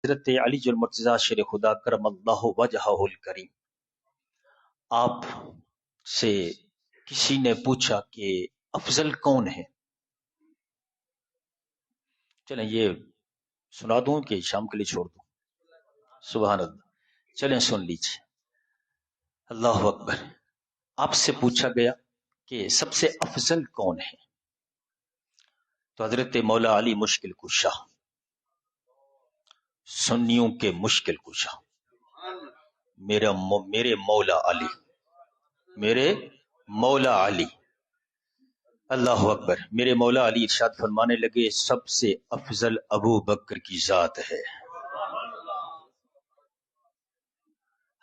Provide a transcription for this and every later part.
حضرت علی المرتضی شیر خدا کرم اللہ وجہہ الکریم، آپ سے کسی نے پوچھا کہ افضل کون ہے؟ چلیں یہ سنا دوں کہ شام کے لیے چھوڑ دوں؟ سبحان اللہ، چلیں سن لیجیے۔ اللہ اکبر۔ آپ سے پوچھا گیا کہ سب سے افضل کون ہے؟ تو حضرت مولا علی مشکل کشا، سنیوں کے مشکل کشا، میرے مولا علی، میرے مولا علی، اللہ اکبر۔ میرے مولا علی ارشاد فرمانے لگے سب سے افضل ابو بکر کی ذات ہے۔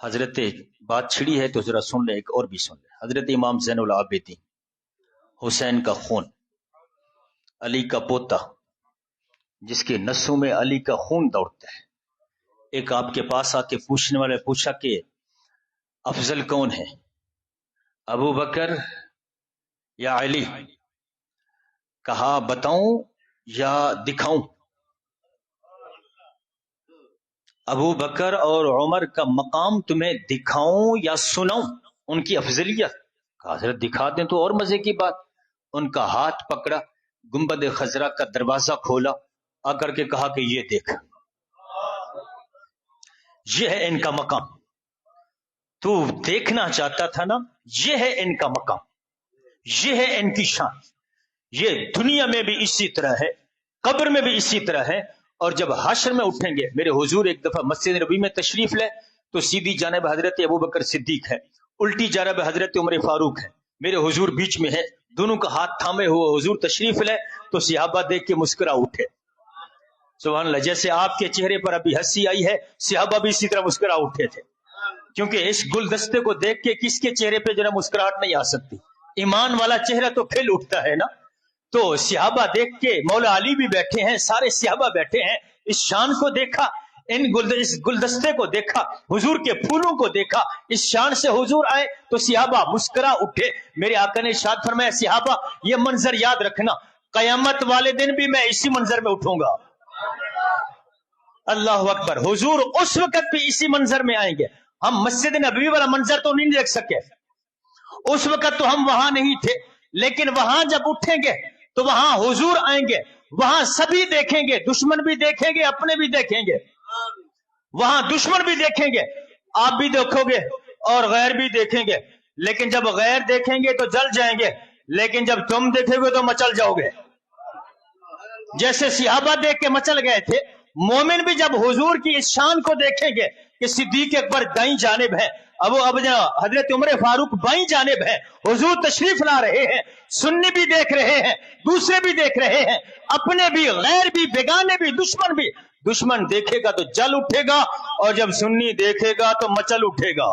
حضرت بات چھڑی ہے تو ذرا سن لیں، ایک اور بھی سن لیں۔ حضرت امام زین العابدین، حسین کا خون، علی کا پوتا، جس کے نسوں میں علی کا خون دوڑتا ہے، ایک آپ کے پاس آ کے پوچھنے والے پوچھا کہ افضل کون ہے، ابو بکر یا علی؟ کہا بتاؤں یا دکھاؤں؟ ابو بکر اور عمر کا مقام تمہیں دکھاؤں یا سناؤں ان کی افضلیت؟ کہا حضرت دکھا دیں تو اور مزے کی بات۔ ان کا ہاتھ پکڑا، گنبد خضرا کا دروازہ کھولا، آ کر کے کہا کہ یہ دیکھ، یہ ہے ان کا مقام، تو دیکھنا چاہتا تھا نا، یہ ہے ان کا مقام، یہ ہے ان کی شان، یہ دنیا میں بھی اسی طرح ہے، قبر میں بھی اسی طرح ہے، اور جب حشر میں اٹھیں گے۔ میرے حضور ایک دفعہ مسجد نبوی میں تشریف لے تو سیدھی جانب حضرت ابو بکر صدیق ہے، الٹی جانب حضرت عمر فاروق ہے، میرے حضور بیچ میں ہے، دونوں کا ہاتھ تھامے ہوئے حضور تشریف لے تو صحابہ دیکھ کے مسکرا اٹھے۔ سبحان اللہ، جیسے آپ کے چہرے پر ابھی ہنسی آئی ہے، صحابہ بھی اسی طرح مسکرا اٹھے تھے، کیونکہ اس گلدستے کو دیکھ کے کس کے چہرے پہ جناب مسکراہٹ نہیں آ سکتی؟ ایمان والا چہرہ تو کھل اٹھتا ہے نا۔ تو صحابہ دیکھ کے، مولا علی بھی بیٹھے ہیں، سارے صحابہ بیٹھے ہیں، اس شان کو دیکھا، اس گلدستے کو دیکھا، حضور کے پھولوں کو دیکھا، اس شان سے حضور آئے تو صحابہ مسکرا اٹھے۔ میرے آقا نے ارشاد فرمایا صحابہ یہ منظر یاد رکھنا، قیامت والے دن بھی میں اسی منظر میں اٹھوں گا۔ اللہ اکبر۔ حضور اس وقت بھی اسی منظر میں آئیں گے۔ ہم مسجد نبوی والا منظر تو نہیں دیکھ سکے، اس وقت تو ہم وہاں نہیں تھے، لیکن وہاں جب اٹھیں گے تو وہاں حضور آئیں گے، وہاں سبھی دیکھیں گے، دشمن بھی دیکھیں گے، اپنے بھی دیکھیں گے، وہاں دشمن بھی دیکھیں گے، آپ بھی دیکھو گے اور غیر بھی دیکھیں گے، لیکن جب غیر دیکھیں گے تو جل جائیں گے، لیکن جب تم دیکھو گے تو مچل جاؤ گے۔ جیسے صحابہ دیکھ کے مچل گئے تھے، مومن بھی جب حضور کی اس شان کو دیکھیں گے کہ صدیق اکبر دائیں جانب ہے، حضرت عمر فاروق بائیں جانب ہے، حضور تشریف لا رہے ہیں، سنی بھی دیکھ رہے ہیں، دوسرے بھی دیکھ رہے ہیں، اپنے بھی، غیر بھی، بیگانے بھی، دشمن بھی۔ دشمن دیکھے گا تو جل اٹھے گا، اور جب سنی دیکھے گا تو مچل اٹھے گا۔